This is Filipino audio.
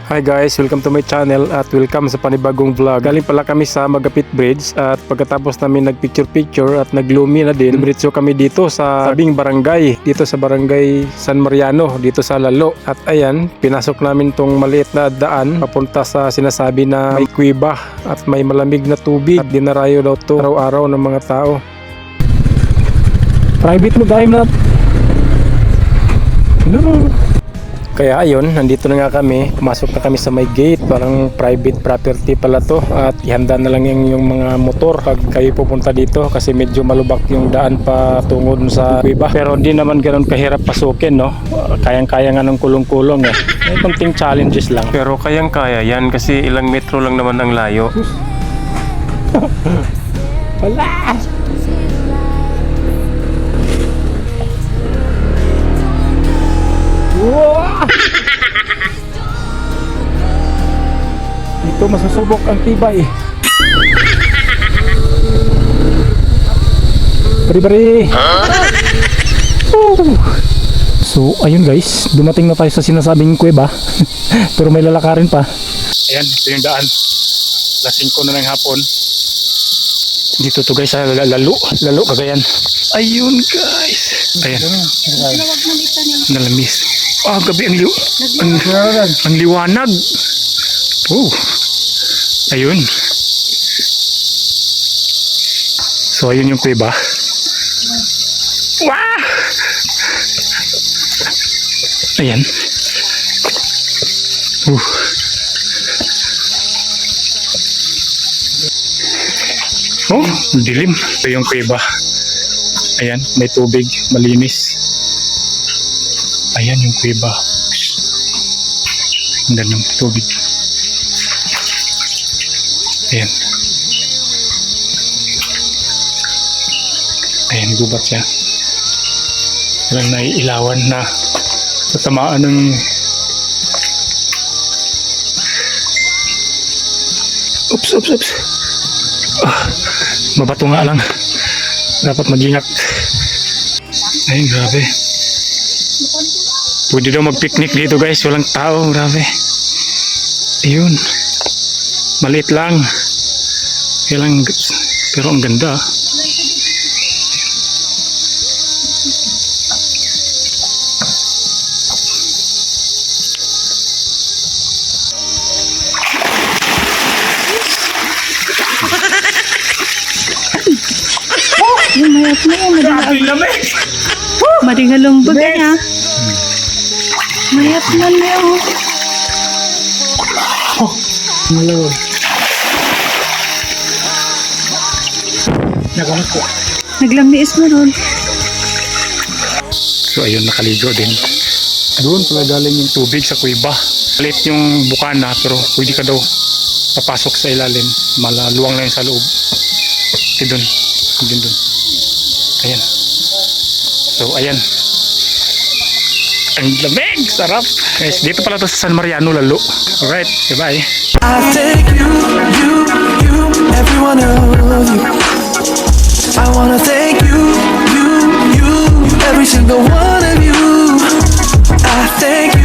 Hi guys, welcome to my channel at welcome sa panibagong vlog. Galing pala kami sa Magapit Bridge at pagkatapos namin nagpicture-picture at naglumi na din, dumiretso kami dito sa tabing barangay, dito sa barangay San Mariano, dito sa Lalo. At ayan, pinasok namin tong maliit na daan papunta sa sinasabi na may kuweba at may malamig na tubig at dinarayo daw to araw-araw ng mga tao. Private mo dahil na. Kaya ayun, nandito na nga kami, pumasok na kami sa may gate, parang private property pala to at ihanda na lang yung mga motor pag kayo pupunta dito kasi medyo malubak yung daan pa tungo dun sa kuweba. Pero hindi naman ganoon kahirap pasukin, no? Kayang-kaya nga ng kulong-kulong eh. May konting challenges lang. Pero kayang-kaya yan kasi ilang metro lang naman ang layo. Wala! Wow! Ito masusubok ang tibay. Bari-bari. So ayun guys, dumating na tayo sa sinasabing kuweba. Pero may lalakarin pa. Ayan, ito yung daan. Alas 5 na ng hapon. Dito to guys, sa Lalo Cagayan. Ayun guys. Ayan. Nalamis. Ah, gabi ang liwanag. Oh. Ayun. So ayun yung kuweba. Wow! Ayan. Oh, dilim. Ito yung kuweba. Ayan, may tubig, malinis. Ayan yung kuweba. Ang ganda ng tubig. Ayan. Ayan, gubat siya. Walang naiilawan na tatamaan ng oops. Mabato nga lang. Dapat mag-ingat. Ayun, grabe. Pwede daw mag-picnic dito guys. Walang tao, grabe. Ayun. Maliit lang. Pero ang ganda. Yung mayat mo yung madingalumbag niya. Mayat man na yung Malawag. naglamiis mo ron. So ayun, nakaligo din. Doon pala galing yung tubig sa kuweba. Malit yung bukana pero pwede ka daw papasok sa ilalim. Malaluwang lang sa loob. Doon. Ayan. So ayan. Ang lamig, sarap. Guys, dito pala to sa San Mariano, Lalo. Alright, bye. I take you, every one of you. I wanna thank you, every single one of you. I thank